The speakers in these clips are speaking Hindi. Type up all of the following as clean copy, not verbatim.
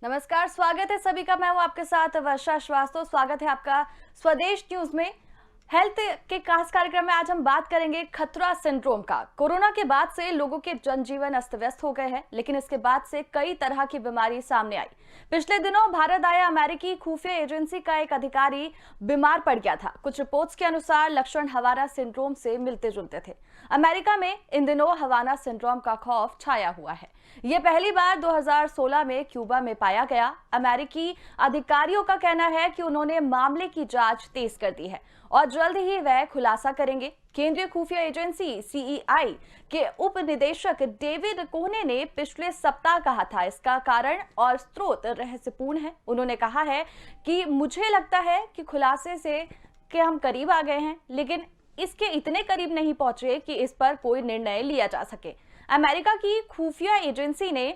नमस्कार, स्वागत है सभी का। मैं हूं आपके साथ वर्षा श्रीवास्तव। स्वागत है आपका स्वदेश न्यूज में। हेल्थ के खास कार्यक्रम में आज हम बात करेंगे खतरा सिंड्रोम का। कोरोना के बाद से लोगों के जनजीवन अस्त व्यस्त हो गए हैं, लेकिन इसके बाद से कई तरह की बीमारी सामने आई। पिछले दिनों भारत आया अमेरिकी खुफिया एजेंसी का एक अधिकारी बीमार पड़ गया था। कुछ रिपोर्ट्स के अनुसार लक्षण हवाना सिंड्रोम से मिलते जुलते थे। अमेरिका में इन दिनों हवाना सिंड्रोम का खौफ छाया हुआ है। ये पहली बार 2016 में क्यूबा में पाया गया। अमेरिकी अधिकारियों का कहना है कि उन्होंने मामले की जांच तेज कर दी है और जल्द ही वह खुलासा करेंगे। केंद्रीय खुफिया एजेंसी सीईआई के उप निदेशक डेविड कोहने ने पिछले सप्ताह कहा था इसका कारण और स्रोत रहस्यपूर्ण है। उन्होंने कहा है कि मुझे लगता है कि खुलासे से कि हम करीब आ गए हैं, लेकिन इसके इतने करीब नहीं पहुंचे कि इस पर कोई निर्णय लिया जा सके। अमेरिका की खुफिया एजेंसी ने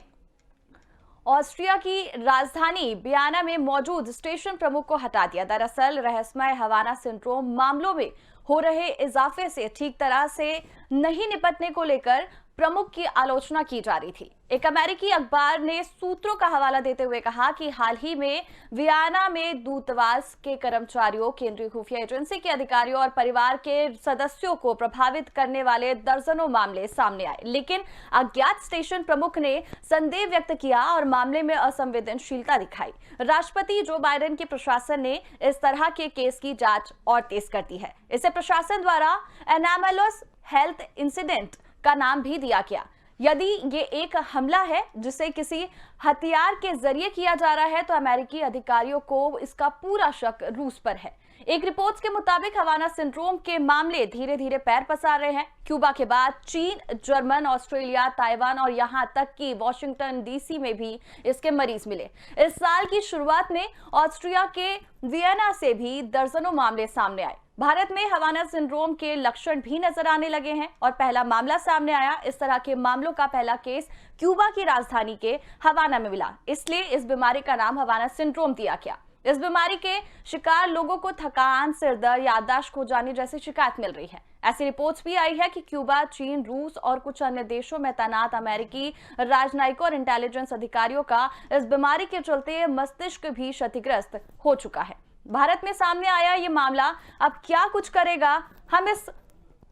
ऑस्ट्रिया की राजधानी वियना में मौजूद स्टेशन प्रमुख को हटा दिया। दरअसल रहस्यमय हवाना सिंड्रोम मामलों में हो रहे इजाफे से ठीक तरह से नहीं निपटने को लेकर प्रमुख की आलोचना की जा रही थी। एक अमेरिकी अखबार ने सूत्रों का हवाला देते हुए कहा कि हाल ही में वियना में दूतावास के कर्मचारियों, केंद्रीय खुफिया एजेंसी के अधिकारियों और परिवार के सदस्यों को प्रभावित करने वाले दर्जनों मामले सामने आए, लेकिन अज्ञात स्टेशन प्रमुख ने संदेह व्यक्त किया और मामले में असंवेदनशीलता दिखाई। राष्ट्रपति जो बाइडेन के प्रशासन ने इस तरह के केस की जांच और तेज कर दी है। इसे प्रशासन द्वारा एनामलस हेल्थ इंसिडेंट का नाम भी दिया गया। यदि ये एक हमला है जिसे किसी हथियार के जरिए किया जा रहा है, तो अमेरिकी अधिकारियों को इसका पूरा शक रूस पर है। एक रिपोर्ट के मुताबिक हवाना सिंड्रोम के मामले धीरे धीरे पैर पसार रहे हैं। क्यूबा के बाद चीन, जर्मन, ऑस्ट्रेलिया, ताइवान और यहां तक कि वॉशिंगटन डीसी में भी इसके मरीज मिले। इस साल की शुरुआत में ऑस्ट्रिया के वियना से भी दर्जनों मामले सामने आए। भारत में हवाना सिंड्रोम के लक्षण भी नजर आने लगे हैं और पहला मामला सामने आया। इस तरह के मामलों का पहला केस क्यूबा की राजधानी के हवाना में मिला, इसलिए इस बीमारी का नाम हवाना सिंड्रोम दिया गया। इस बीमारी के शिकार लोगों को थकान, सिरदर्द, याददाश्त खो जाने जैसी शिकायत मिल रही है। ऐसी रिपोर्ट्स भी आई है कि क्यूबा, चीन, रूस और कुछ अन्य देशों में तैनात अमेरिकी राजनयिकों और इंटेलिजेंस अधिकारियों का इस बीमारी के चलते मस्तिष्क भी क्षतिग्रस्त हो चुका है। भारत में सामने आया ये मामला अब क्या कुछ करेगा, हम इस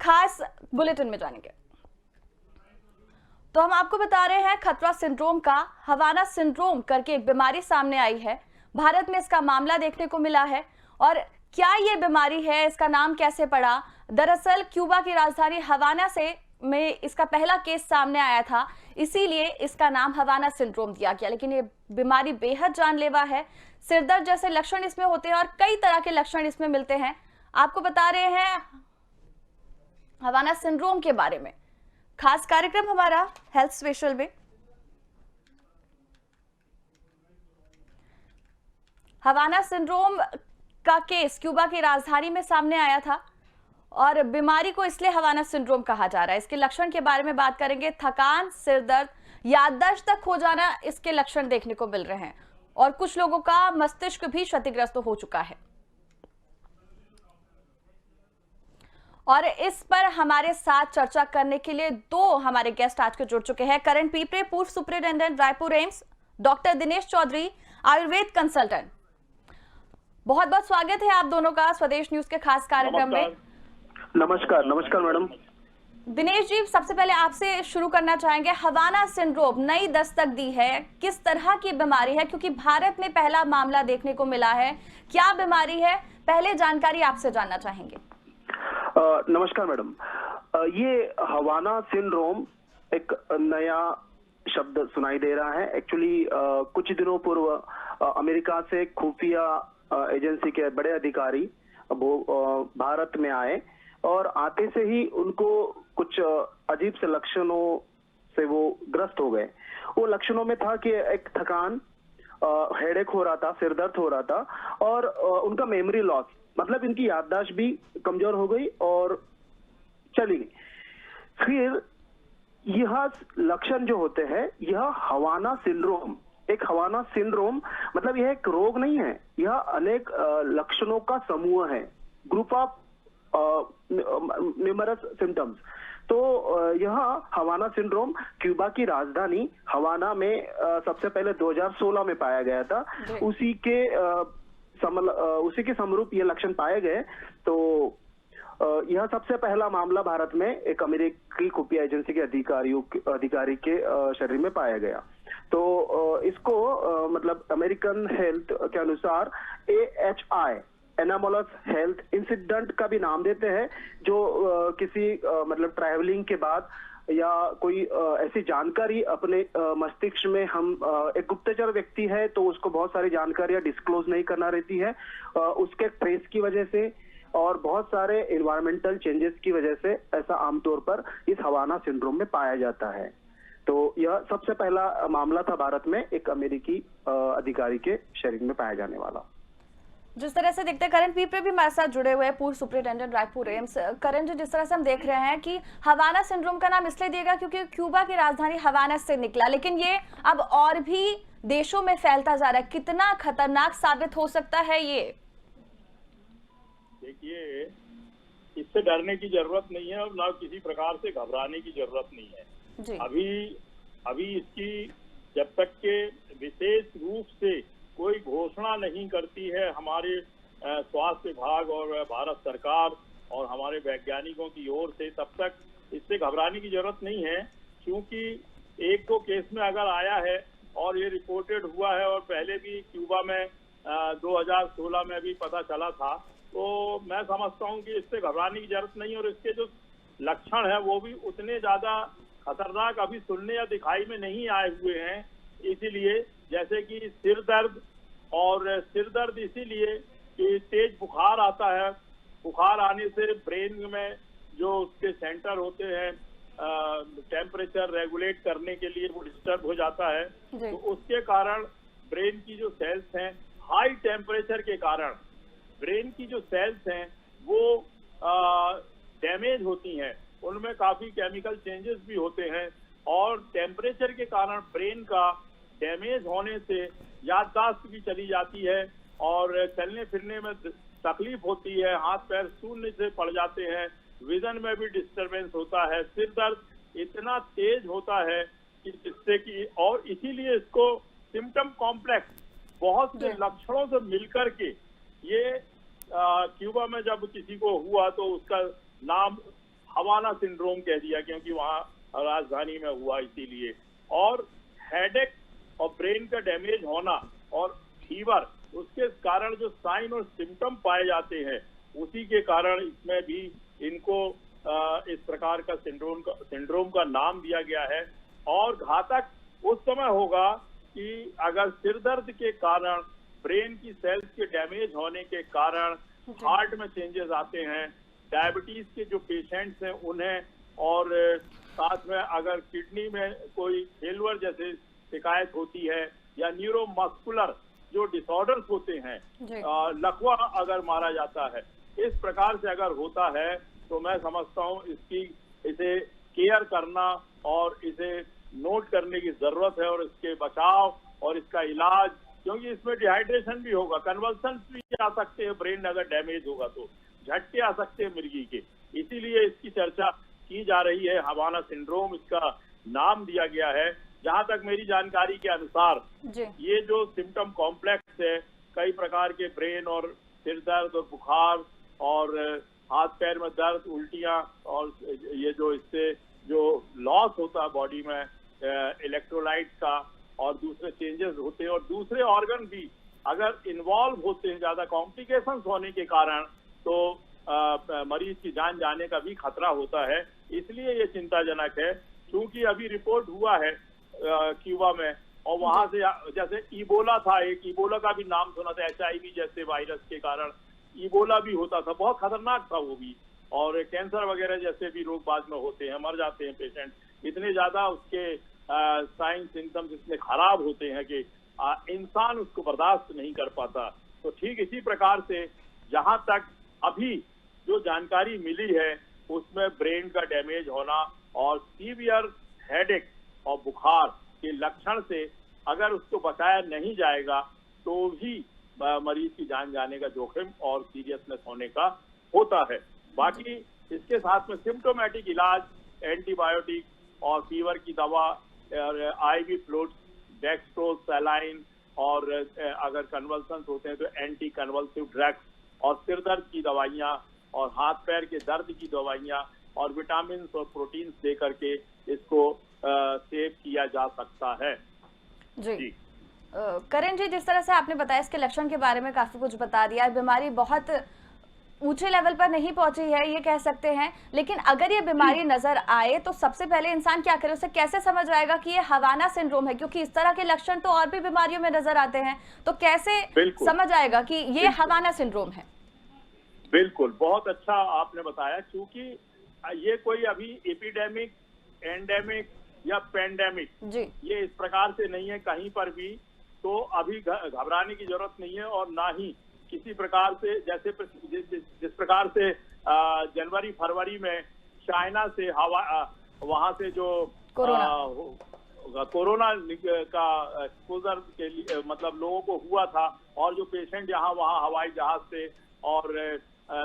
खास बुलेटिन में जानेंगे। तो हम आपको बता रहे हैं खतरा सिंड्रोम का हवाना सिंड्रोम करके एक बीमारी सामने आई है। भारत में इसका मामला देखने को मिला है। और क्या ये बीमारी है, इसका नाम कैसे पड़ा? दरअसल क्यूबा की राजधानी हवाना से में इसका पहला केस सामने आया था, इसीलिए इसका नाम हवाना सिंड्रोम दिया गया। लेकिन ये बीमारी बेहद जानलेवा है। सिरदर्द जैसे लक्षण इसमें होते हैं और कई तरह के लक्षण इसमें मिलते हैं। आपको बता रहे हैं हवाना सिंड्रोम के बारे में। खास कार्यक्रम हमारा हेल्थ स्पेशल में हवाना सिंड्रोम का केस क्यूबा की राजधानी में सामने आया था और बीमारी को इसलिए हवाना सिंड्रोम कहा जा रहा है। इसके लक्षण के बारे में बात करेंगे। थकान, सिरदर्द, याददाश्त तक खो जाना इसके लक्षण देखने को मिल रहे हैं और कुछ लोगों का मस्तिष्क भी क्षतिग्रस्त हो चुका है। और इस पर हमारे साथ चर्चा करने के लिए दो हमारे गेस्ट आज के जुड़ चुके हैं। करण पीपरे, पूर्व superintendent Raipur AIIMS, doctor Dinesh Chaudhary, Ayurveda consultant. बहुत बहुत स्वागत है आप दोनों का स्वदेश न्यूज के खास कार्यक्रम में। नमस्कार। नमस्कार मैडम। दिनेश जी, सबसे पहले आपसे शुरू करना चाहेंगे। हवाना सिंड्रोम नई दस्तक दी है, किस तरह की बीमारी है? क्योंकि भारत में पहला मामला देखने को मिला है। क्या बीमारी है, पहले जानकारी आपसे जानना चाहेंगे। नमस्कार मैडम। ये हवाना सिंड्रोम एक नया शब्द सुनाई दे रहा है। एक्चुअली कुछ दिनों पूर्व अमेरिका से खुफिया एजेंसी के बड़े अधिकारी भारत में आए और आते से ही उनको कुछ अजीब से लक्षणों से वो ग्रस्त हो गए। वो लक्षणों में था कि एक थकान, हेडेक हो रहा था, सिरदर्द हो रहा था और उनका मेमोरी लॉस, मतलब इनकी याददाश्त भी कमजोर हो गई और चली गई। फिर यह लक्षण जो होते हैं, यह हवाना सिंड्रोम, एक हवाना सिंड्रोम मतलब यह एक रोग नहीं है, यह अनेक लक्षणों का समूह है, ग्रुप ऑफ न्यूमरस सिम्टम्स। तो यह हवाना सिंड्रोम क्यूबा की राजधानी हवाना में सबसे पहले 2016 में पाया गया था। जी। उसी के समरूप ये लक्षण पाए गए। तो यह सबसे पहला मामला भारत में एक अमेरिकी खुफिया एजेंसी के अधिकारी के शरीर में पाया गया। तो इसको मतलब अमेरिकन हेल्थ के अनुसार AHI एनामोलस हेल्थ इंसिडेंट का भी नाम देते हैं, जो किसी मतलब ट्रैवलिंग के बाद या कोई ऐसी जानकारी अपने मस्तिष्क में हम एक गुप्तचर व्यक्ति है तो उसको बहुत सारी जानकारियां डिस्क्लोज नहीं करना रहती है, उसके ट्रेस की वजह से और बहुत सारे एनवायरमेंटल चेंजेस की वजह से ऐसा आमतौर पर इस हवाना सिंड्रोम में पाया जाता है। तो यह सबसे पहला मामला था भारत में एक अमेरिकी अधिकारी के शरीर में पाया जाने वाला। जिस तरह से देखते हैं करण पीपरे भी हमारे साथ जुड़े हुए हैं, पूर्व सुपरिटेंडेंट रायपुर एम्स। करण जी, जिस तरह से हम देख रहे हैं कि हवाना सिंड्रोम का नाम इसलिए दिया गया क्योंकि क्यूबा की राजधानी हवाना से निकला, लेकिन ये अब और भी देशों में फैलता जा रहा है। कितना खतरनाक साबित हो सकता है ये? देखिए, इससे डरने की जरूरत नहीं है और ना किसी प्रकार से घबराने की जरूरत नहीं है। जी। अभी इसकी जब तक के विशेष रूप से कोई घोषणा नहीं करती है हमारे स्वास्थ्य विभाग और भारत सरकार और हमारे वैज्ञानिकों की ओर से, तब तक इससे घबराने की जरूरत नहीं है। क्योंकि एक दो केस में अगर आया है और ये रिपोर्टेड हुआ है और पहले भी क्यूबा में 2016 में भी पता चला था, तो मैं समझता हूँ कि इससे घबराने की जरूरत नहीं। और इसके जो लक्षण है वो भी उतने ज्यादा खतरनाक अभी सुनने या दिखाई में नहीं आए हुए हैं। इसीलिए जैसे कि सिर दर्द इसीलिए कि तेज बुखार आता है, बुखार आने से ब्रेन में जो उसके सेंटर होते हैं टेम्परेचर रेगुलेट करने के लिए वो डिस्टर्ब हो जाता है। तो उसके कारण ब्रेन की जो सेल्स हैं, हाई टेम्परेचर के कारण ब्रेन की जो सेल्स हैं वो डैमेज होती हैं, उनमें काफी केमिकल चेंजेस भी होते हैं। और टेम्परेचर के कारण ब्रेन का डैमेज होने से याददाश्त भी चली जाती है और चलने फिरने में तकलीफ होती है, हाथ पैर शून्य से पड़ जाते हैं, विजन में भी डिस्टरबेंस होता है, सिर दर्द इतना तेज होता है कि जिससे कि, और इसीलिए इसको सिम्टम कॉम्प्लेक्स बहुत से लक्षणों से मिलकर के ये क्यूबा में जब किसी को हुआ तो उसका नाम हवाना सिंड्रोम कह दिया, क्योंकि वहाँ राजधानी में हुआ इसीलिए। और हेडेक और ब्रेन का डैमेज होना और फीवर, उसके कारण जो साइन और सिम्टम पाए जाते हैं, उसी के कारण इसमें भी इनको इस प्रकार का सिंड्रोम का नाम दिया गया है। और घातक उस समय होगा कि अगर सिर दर्द के कारण, ब्रेन की सेल्स के डैमेज होने के कारण हार्ट में चेंजेस आते हैं, डायबिटीज के जो पेशेंट्स हैं उन्हें, और साथ में अगर किडनी में कोई फेलवर जैसे शिकायत होती है या न्यूरोमस्कुलर जो डिसऑर्डर्स होते हैं, लकवा अगर मारा जाता है, इस प्रकार से अगर होता है तो मैं समझता हूँ इसे केयर करना और इसे नोट करने की जरूरत है और इसके बचाव और इसका इलाज, क्योंकि इसमें डिहाइड्रेशन भी होगा, कन्वल्सन्स भी आ सकते हैं, ब्रेन अगर डैमेज होगा तो झटके आ सकते हैं मिर्गी के। इसीलिए इसकी चर्चा की जा रही है, हवाना सिंड्रोम इसका नाम दिया गया है। जहां तक मेरी जानकारी के अनुसार ये जो सिम्टम कॉम्प्लेक्स है, कई प्रकार के ब्रेन और सिर दर्द और बुखार और हाथ पैर में दर्द, उल्टियां, और ये जो इससे जो लॉस होता है बॉडी में इलेक्ट्रोलाइट्स का और दूसरे चेंजेस होते हैं और दूसरे ऑर्गन भी अगर इन्वॉल्व होते हैं ज्यादा कॉम्प्लिकेशंस होने के कारण, तो मरीज की जान जाने का भी खतरा होता है। इसलिए ये चिंताजनक है। क्योंकि अभी रिपोर्ट हुआ है क्यूबा में, और वहां से जैसे इबोला था, एक इबोला का भी नाम सुना था, HIV जैसे वायरस के कारण इबोला भी होता था, बहुत खतरनाक था वो भी। और कैंसर वगैरह जैसे भी रोग बाद में होते हैं, मर जाते हैं पेशेंट, इतने ज्यादा उसके साइन सिम्टम्स इतने खराब होते हैं कि इंसान उसको बर्दाश्त नहीं कर पाता। तो ठीक इसी प्रकार से जहां तक अभी जो जानकारी मिली है उसमें ब्रेन का डैमेज होना और सीवियर हेडेक और बुखार के लक्षण से अगर उसको बचाया नहीं जाएगा तो भी मरीज की जान जाने का जोखिम और सीरियसनेस होने का होता है। बाकी इसके साथ में सिम्टोमेटिक इलाज एंटीबायोटिक और फीवर की दवा और IV फ्लूइड्स, डेक्स्ट्रोज, सैलाइन और अगर कन्वल्सन्स होते हैं तो एंटी कन्वल्सिव ड्रग्स और सिर दर्द की दवाइयाँ और हाथ पैर के दर्द की दवाइयाँ और विटामिन और प्रोटीन्स दे करके इसको सेव किया जा सकता है। जी। करण जी, जिस तरह से आपने बताया इसके लक्षण के बारे में काफी कुछ बता दिया है, बीमारी बहुत ऊंचे लेवल पर नहीं पहुंची है ये कह सकते हैं, लेकिन अगर ये बीमारी नजर आए तो सबसे पहले इंसान क्या करे, उसे कैसे समझ आएगा कि ये हवाना सिंड्रोम है? क्योंकि इस तरह के लक्षण तो और भी बीमारियों में नजर आते हैं, तो कैसे समझ आएगा कि ये हवाना सिंड्रोम है? बिल्कुल, बहुत अच्छा आपने बताया, क्योंकि ये कोई अभी एपिडेमिक, एंडेमिक या पेंडेमिक ये इस प्रकार से नहीं है कहीं पर भी, तो अभी घबराने की जरूरत नहीं है। और ना ही किसी प्रकार से जैसे जिस प्रकार से जनवरी फरवरी में चाइना से वहां से जो कोरोना का एक्सपोजर के लिए मतलब लोगों को हुआ था और जो पेशेंट यहाँ वहाँ हवाई जहाज से और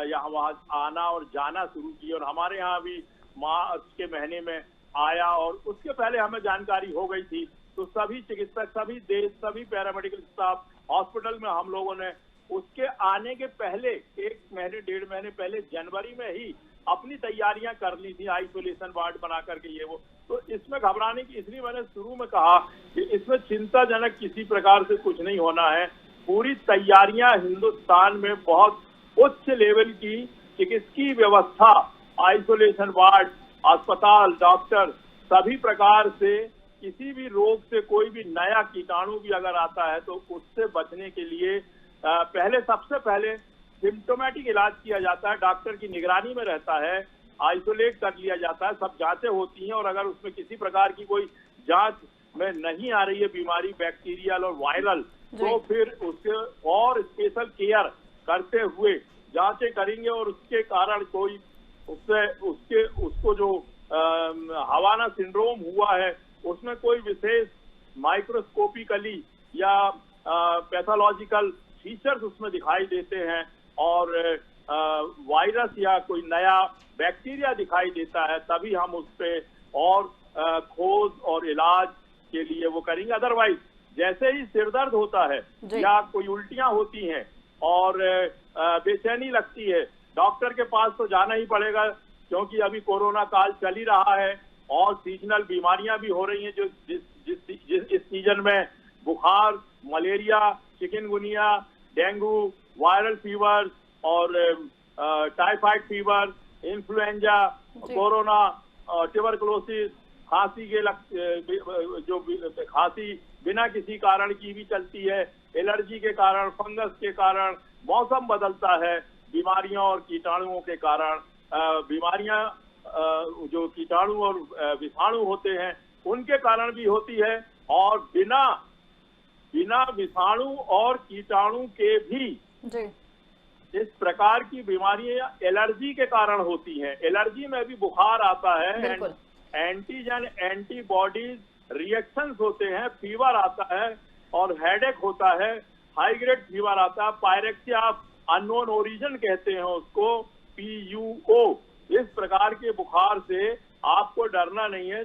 यहाँ वहाँ आना और जाना शुरू की और हमारे यहाँ भी मार्च के महीने में आया और उसके पहले हमें जानकारी हो गई थी, तो सभी चिकित्सक, सभी देश, सभी पैरामेडिकल स्टाफ हॉस्पिटल में हम लोगों ने उसके आने के पहले 1 महीने 1.5 महीने पहले जनवरी में ही अपनी तैयारियां कर ली थी, आइसोलेशन वार्ड बना करके ये वो। तो इसमें घबराने की, इसलिए मैंने शुरू में कहा कि इसमें चिंताजनक किसी प्रकार से कुछ नहीं होना है। पूरी तैयारियां हिंदुस्तान में बहुत उच्च लेवल की चिकित्सीय व्यवस्था, आइसोलेशन वार्ड, अस्पताल, डॉक्टर, सभी प्रकार से किसी भी रोग से कोई भी नया कीटाणु भी अगर आता है तो उससे बचने के लिए सबसे पहले सिम्टोमेटिक इलाज किया जाता है, डॉक्टर की निगरानी में रहता है, आइसोलेट कर लिया जाता है, सब जांचें होती हैं और अगर उसमें किसी प्रकार की कोई जांच में नहीं आ रही है बीमारी बैक्टीरियल और वायरल, तो फिर उसके और स्पेशल केयर करते हुए जांचें करेंगे और उसके कारण कोई उसको जो हवाना सिंड्रोम हुआ है उसमें कोई विशेष माइक्रोस्कोपिकली या पैथोलॉजिकल फीचर्स उसमें दिखाई देते हैं और वायरस या कोई नया बैक्टीरिया दिखाई देता है, तभी हम उस पे और खोज और इलाज के लिए वो करेंगे। अदरवाइज जैसे ही सिर दर्द होता है या कोई उल्टियां होती हैं और बेचैनी लगती है, डॉक्टर के पास तो जाना ही पड़ेगा, क्योंकि अभी कोरोना काल चल ही रहा है और सीजनल बीमारियां भी हो रही हैं जो इस सीजन में बुखार, malaria, chikungunya, dengue, viral fever और typhoid fever, influenza, corona, tuberculosis, खांसी जो खांसी बिना किसी कारण की भी चलती है, एलर्जी के कारण, फंगस के कारण, मौसम बदलता है, बीमारियों और कीटाणुओं के कारण, बीमारियां जो कीटाणु और विषाणु होते हैं उनके कारण भी होती है और बिना विषाणु और कीटाणु के भी इस प्रकार की बीमारियां एलर्जी के कारण होती हैं। एलर्जी में भी बुखार आता है, एंटीजन एंटीबॉडीज रिएक्शंस होते हैं, फीवर आता है और हेडेक होता है, हाई ग्रेड फीवर आता है, पायरेक्सिया अननोन ओरिजिन कहते हैं उसको, PUO। इस प्रकार के बुखार से आपको डरना नहीं है।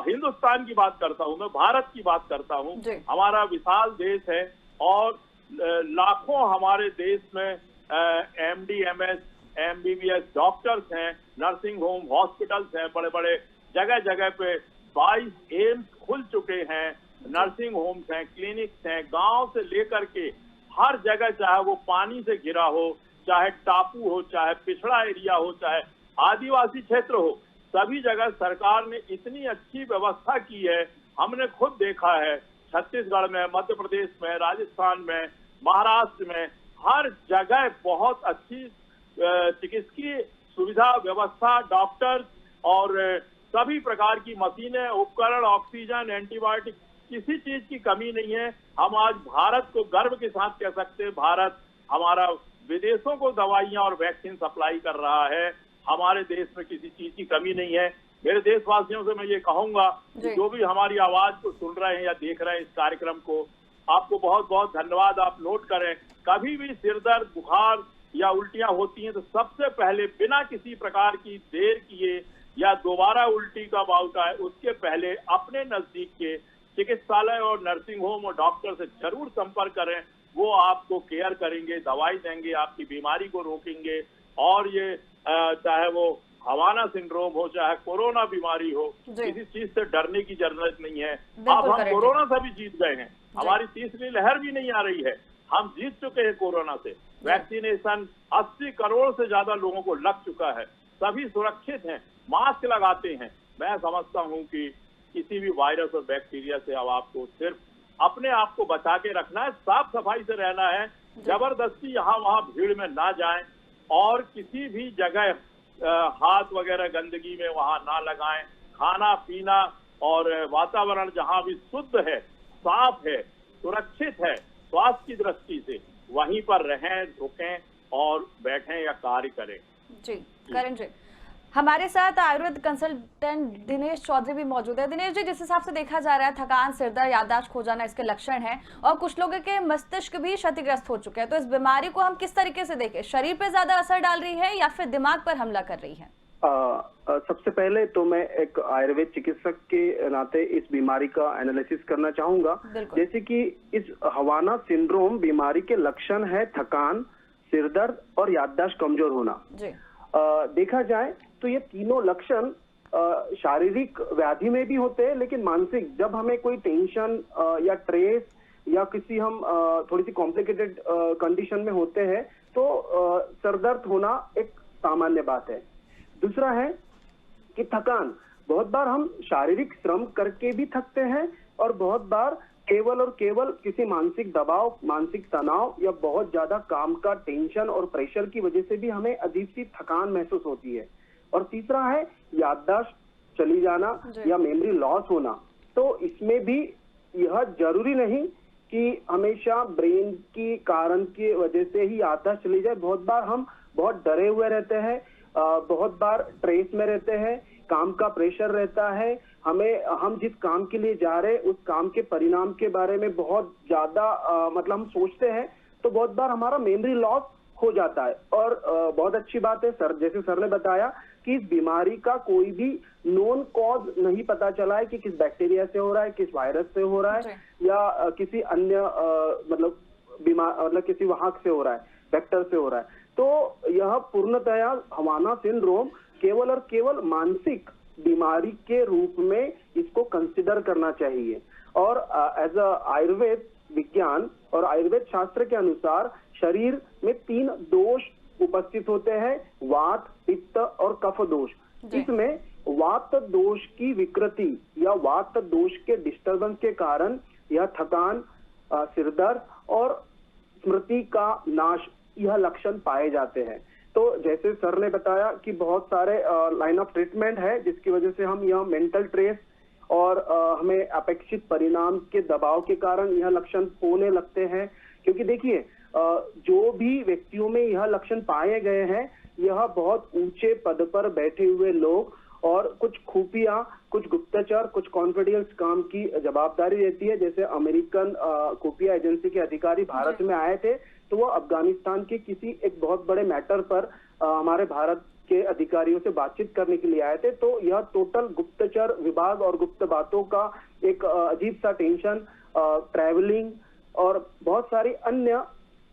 हिंदुस्तान की बात करता हूं मैं, भारत की बात करता हूं, हमारा विशाल देश है और लाखों हमारे देश में MD, MS, MBBS डॉक्टर्स हैं, नर्सिंग होम, हॉस्पिटल्स हैं, बड़े बड़े जगह जगह पे 22 एम्स खुल चुके हैं, नर्सिंग होम्स हैं, क्लिनिक्स हैं, गांव से लेकर के हर जगह, चाहे वो पानी से घिरा हो, चाहे टापू हो, चाहे पिछड़ा एरिया हो, चाहे आदिवासी क्षेत्र हो, सभी जगह सरकार ने इतनी अच्छी व्यवस्था की है। हमने खुद देखा है छत्तीसगढ़ में, मध्य प्रदेश में, राजस्थान में, महाराष्ट्र में, हर जगह बहुत अच्छी चिकित्सीय सुविधा व्यवस्था, डॉक्टर्स और सभी प्रकार की मशीनें, उपकरण, ऑक्सीजन, एंटीबायोटिक, किसी चीज की कमी नहीं है। हम आज भारत को गर्व के साथ कह सकते हैं, भारत हमारा विदेशों को दवाइयां और वैक्सीन सप्लाई कर रहा है। हमारे देश में किसी चीज की कमी नहीं है। मेरे देशवासियों से मैं ये कहूंगा कि जो भी हमारी आवाज को सुन रहे हैं या देख रहे हैं इस कार्यक्रम को, आपको बहुत बहुत धन्यवाद। आप नोट करें, कभी भी सिर दर्द, बुखार या उल्टियां होती हैं तो सबसे पहले बिना किसी प्रकार की देर किए या दोबारा उल्टी का बाउट आए, उसके पहले अपने नजदीक के चिकित्सालय और नर्सिंग होम और डॉक्टर से जरूर संपर्क करें। वो आपको केयर करेंगे, दवाई देंगे, आपकी बीमारी को रोकेंगे। और ये चाहे वो हवाना सिंड्रोम हो, चाहे कोरोना बीमारी हो, किसी चीज से डरने की जरूरत नहीं है। अब हम कोरोना से भी जीत गए हैं, हमारी तीसरी लहर भी नहीं आ रही है, हम जीत चुके हैं कोरोना से। वैक्सीनेशन 80 करोड़ से ज्यादा लोगों को लग चुका है, सभी सुरक्षित हैं, मास्क लगाते हैं। मैं समझता हूं कि किसी भी वायरस और बैक्टीरिया से अब आपको सिर्फ अपने आप को बचा के रखना है, साफ सफाई से रहना है, जबरदस्ती यहाँ वहाँ भीड़ में ना जाएं और किसी भी जगह हाथ वगैरह गंदगी में वहां ना लगाएं। खाना पीना और वातावरण जहां भी शुद्ध है, साफ है, सुरक्षित है स्वास्थ्य की दृष्टि से, वहीं पर रहें, रुकें और बैठें या कार्य करें। जी करण जी, हमारे साथ आयुर्वेद कंसल्टेंट दिनेश चौधरी भी मौजूद है। दिनेश जी, जिस हिसाब से देखा जा रहा है थकान, सिरदर्द, याददाश्त खो जाना इसके लक्षण हैं और कुछ लोगों के मस्तिष्क भी क्षतिग्रस्त हो चुके हैं, तो इस बीमारी को हम किस तरीके से देखें? शरीर पे ज्यादा असर डाल रही है या फिर दिमाग पर हमला कर रही है? सबसे पहले तो मैं एक आयुर्वेद चिकित्सक के नाते इस बीमारी का एनालिसिस करना चाहूंगा। जैसे कि इस हवाना सिंड्रोम बीमारी के लक्षण है थकान, सिरदर्द और याददाश्त कमजोर होना। जी। देखा जाए तो ये तीनों लक्षण शारीरिक व्याधि में भी होते हैं, लेकिन मानसिक, जब हमें कोई टेंशन या स्ट्रेस या किसी हम थोड़ी सी कॉम्प्लिकेटेड कंडीशन में होते हैं तो सरदर्द होना एक सामान्य बात है। दूसरा है कि थकान, बहुत बार हम शारीरिक श्रम करके भी थकते हैं और बहुत बार केवल और केवल किसी मानसिक दबाव, मानसिक तनाव या बहुत ज्यादा काम का टेंशन और प्रेशर की वजह से भी हमें अजीब सी थकान महसूस होती है। और तीसरा है याददाश्त चली जाना या मेमोरी लॉस होना। तो इसमें भी यह जरूरी नहीं कि हमेशा ब्रेन की कारण की वजह से ही याददाश्त चली जाए। बहुत बार हम बहुत डरे हुए रहते हैं, बहुत बार स्ट्रेस में रहते हैं, काम का प्रेशर रहता है, हम जिस काम के लिए जा रहे हैं उस काम के परिणाम के बारे में बहुत ज्यादा मतलब हम सोचते हैं, तो बहुत बार हमारा मेमोरी लॉस हो जाता है। और बहुत अच्छी बात है सर, जैसे सर ने बताया कि इस बीमारी का कोई भी नोन कॉज नहीं पता चला है कि किस बैक्टीरिया से हो रहा है, किस वायरस से हो रहा है या किसी अन्य मतलब किसी वाहक से हो रहा है, वेक्टर से हो रहा है। तो यह पूर्णतया हवाना सिंड्रोम केवल और केवल मानसिक बीमारी के रूप में इसको कंसिडर करना चाहिए। और एज अ आयुर्वेद विज्ञान और आयुर्वेद शास्त्र के अनुसार शरीर में 3 दोष उपस्थित होते हैं, वात, पित्त और कफ दोष। इसमें वात दोष की विकृति या वात दोष के डिस्टर्बेंस के कारण यह थकान, सिरदर्द और स्मृति का नाश, यह लक्षण पाए जाते हैं। तो जैसे सर ने बताया कि बहुत सारे लाइन ऑफ ट्रीटमेंट है जिसकी वजह से हम यह मेंटल स्ट्रेस और हमें अपेक्षित परिणाम के दबाव के कारण यह लक्षण होने लगते हैं। क्योंकि देखिए जो भी व्यक्तियों में यह लक्षण पाए गए हैं, यह बहुत ऊंचे पद पर बैठे हुए लोग और कुछ खुफिया, कुछ गुप्तचर, कुछ कॉन्फिडेंस काम की जवाबदारी रहती है। जैसे अमेरिकन खुफिया एजेंसी के अधिकारी भारत में आए थे, तो वो अफगानिस्तान के किसी एक बहुत बड़े मैटर पर हमारे भारत के अधिकारियों से बातचीत करने के लिए आए थे। तो यह टोटल गुप्तचर विभाग और गुप्त बातों का एक अजीब सा टेंशन, ट्रैवलिंग और बहुत सारी अन्य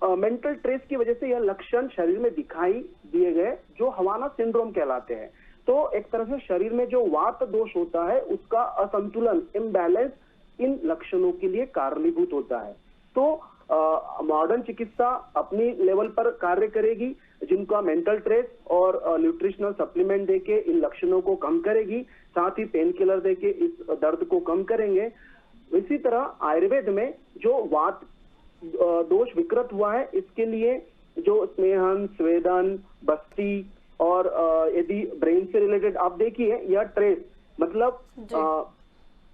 मेंटल स्ट्रेस की वजह से यह लक्षण शरीर में दिखाई दिए गए, जो हवाना सिंड्रोम कहलाते हैं। तो एक तरह से शरीर में जो वात दोष होता है उसका असंतुलन, इम्बैलेंस इन लक्षणों के लिए कारणीभूत होता है। तो मॉडर्न चिकित्सा अपनी लेवल पर कार्य करेगी, जिनका मेंटल स्ट्रेस और न्यूट्रिशनल सप्लीमेंट देके इन लक्षणों को कम करेगी, साथ ही पेन किलर देके इस दर्द को कम करेंगे। इसी तरह आयुर्वेद में जो वात दोष विकृत हुआ है, इसके लिए जो स्नेहन, स्वेदन, बस्ती और यदि ब्रेन से रिलेटेड आप देखिए, यह ट्रेस मतलब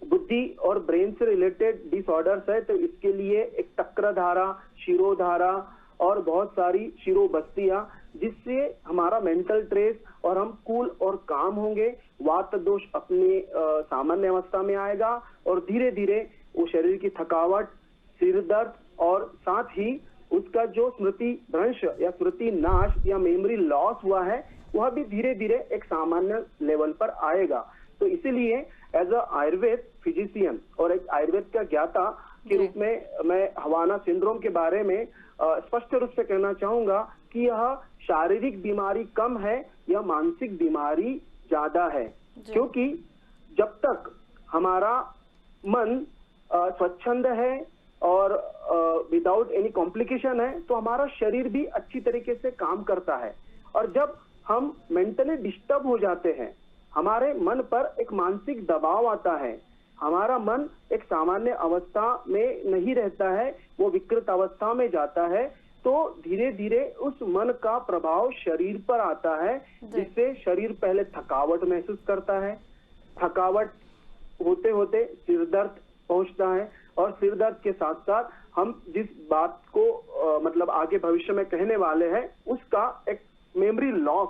बुद्धि और ब्रेन से रिलेटेड डिसऑर्डर्स है, तो इसके लिए एक चक्रधारा, शिरोधारा और बहुत सारी शिरोबस्तियां, जिससे हमारा मेंटल स्ट्रेस और हम कूल और काम होंगे, वात दोष अपने सामान्य अवस्था में आएगा और धीरे धीरे वो शरीर की थकावट, सिर दर्द और साथ ही उसका जो स्मृति भ्रंश या स्मृति नाश या मेमोरी लॉस हुआ है, वह भी धीरे धीरे एक सामान्य लेवल पर आएगा। तो इसीलिए एज अ आयुर्वेद फिजिशियन और एक आयुर्वेद का ज्ञाता के रूप में मैं हवाना सिंड्रोम के बारे में स्पष्ट रूप से कहना चाहूंगा कि यह शारीरिक बीमारी कम है, यह मानसिक बीमारी ज्यादा है। क्योंकि जब तक हमारा मन स्वच्छंद है और विदाउट एनी कॉम्प्लिकेशन है तो हमारा शरीर भी अच्छी तरीके से काम करता है। और जब हम मेंटली डिस्टर्ब हो जाते हैं, हमारे मन पर एक मानसिक दबाव आता है, हमारा मन एक सामान्य अवस्था में नहीं रहता है, वो विकृत अवस्था में जाता है, तो धीरे धीरे उस मन का प्रभाव शरीर पर आता है, जिससे शरीर पहले थकावट महसूस करता है। थकावट होते होते सिर दर्द पहुंचता है और सिर दर्द के साथ साथ हम जिस बात को मतलब आगे भविष्य में कहने वाले हैं उसका एक मेमोरी लॉस,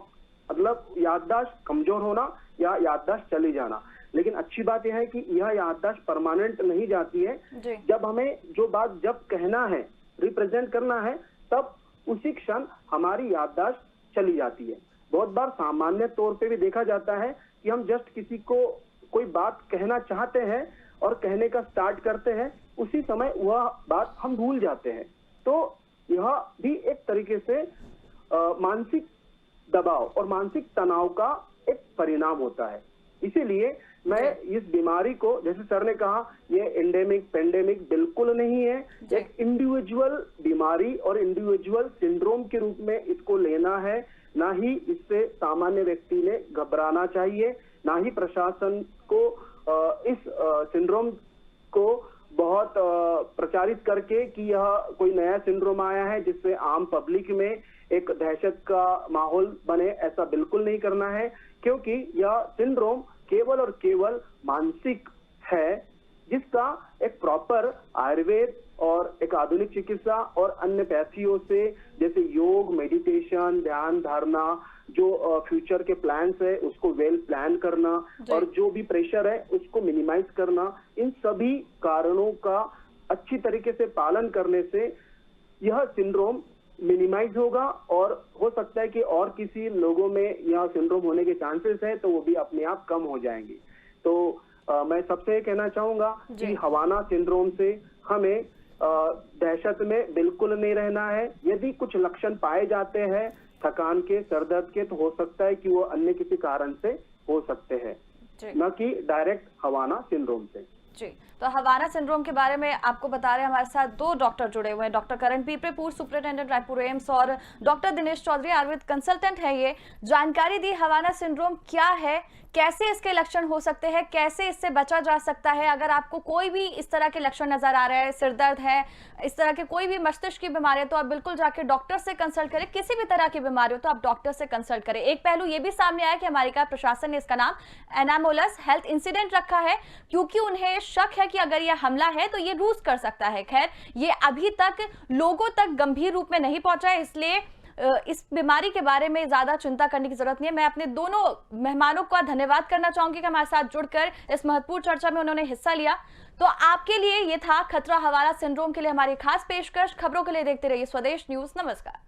मतलब याददाश्त कमजोर होना या याददाश्त चली जाना। लेकिन अच्छी बात यह है कि यह याददाश्त परमानेंट नहीं जाती है। जब हमें जो बात जब कहना है, रिप्रेजेंट करना है, तब उसी क्षण हमारी याददाश्त चली जाती है। बहुत बार सामान्य तौर पे भी देखा जाता है कि हम जस्ट किसी को कोई बात कहना चाहते हैं और कहने का स्टार्ट करते हैं, उसी समय वह बात हम भूल जाते हैं। तो यह भी एक तरीके से मानसिक दबाव और मानसिक तनाव का एक परिणाम होता है। इसीलिए मैं इस बीमारी को, जैसे सर ने कहा, ये एंडेमिक पेंडेमिक बिल्कुल नहीं है, एक इंडिविजुअल बीमारी और इंडिविजुअल सिंड्रोम के रूप में इसको लेना है। ना ही इससे सामान्य व्यक्ति ने घबराना चाहिए, ना ही प्रशासन को इस सिंड्रोम को बहुत प्रचारित करके कि यह कोई नया सिंड्रोम आया है जिससे आम पब्लिक में एक दहशत का माहौल बने, ऐसा बिल्कुल नहीं करना है। क्योंकि यह सिंड्रोम केवल और केवल मानसिक है, जिसका एक प्रॉपर आयुर्वेद और एक आधुनिक चिकित्सा और अन्य पैथियों से, जैसे योग, मेडिटेशन, ध्यान धारणा, जो फ्यूचर के प्लान्स है उसको वेल प्लान करना और जो भी प्रेशर है उसको मिनिमाइज करना, इन सभी कारणों का अच्छी तरीके से पालन करने से यह सिंड्रोम मिनिमाइज होगा और हो सकता है कि और किसी लोगों में यह सिंड्रोम होने के चांसेस है तो वो भी अपने आप कम हो जाएंगे। तो मैं सबसे कहना चाहूंगा कि हवाना सिंड्रोम से हमें दहशत में बिल्कुल नहीं रहना है। यदि कुछ लक्षण पाए जाते हैं थकान के, सरदर्द के, तो हो सकता है कि वो अन्य किसी कारण से हो सकते हैं, न कि डायरेक्ट हवाना सिंड्रोम से। जी, तो हवाना सिंड्रोम के बारे में आपको बता रहे हैं, हमारे साथ दो डॉक्टर जुड़े हुए हैं, डॉक्टर करण पीपरे, पूर्व सुपरिटेंडेंट रायपुर एम्स, और डॉक्टर दिनेश चौधरी, आयुर्वेद कंसल्टेंट है। ये जानकारी दी हवाना सिंड्रोम क्या है, कैसे इसके लक्षण हो सकते हैं, कैसे इससे बचा जा सकता है। अगर आपको कोई भी इस तरह के लक्षण नजर आ रहे हैं, सिर दर्द है, इस तरह के कोई भी मस्तिष्क की बीमारी है, तो आप बिल्कुल जाके डॉक्टर से कंसल्ट करें। किसी भी तरह की बीमारी हो तो आप डॉक्टर से कंसल्ट करें। एक पहलू ये भी सामने आया कि अमेरिका प्रशासन ने इसका नाम एनामोलस हेल्थ इंसिडेंट रखा है, क्योंकि उन्हें शक है कि अगर यह हमला है तो ये रूस कर सकता है। खैर, ये अभी तक लोगों तक गंभीर रूप में नहीं पहुंचा है, इसलिए इस बीमारी के बारे में ज्यादा चिंता करने की जरूरत नहीं है। मैं अपने दोनों मेहमानों का धन्यवाद करना चाहूंगी कि हमारे साथ जुड़कर इस महत्वपूर्ण चर्चा में उन्होंने हिस्सा लिया। तो आपके लिए ये था खतरा हवाना सिंड्रोम के लिए हमारी खास पेशकश। खबरों के लिए देखते रहिए स्वदेश न्यूज। नमस्कार।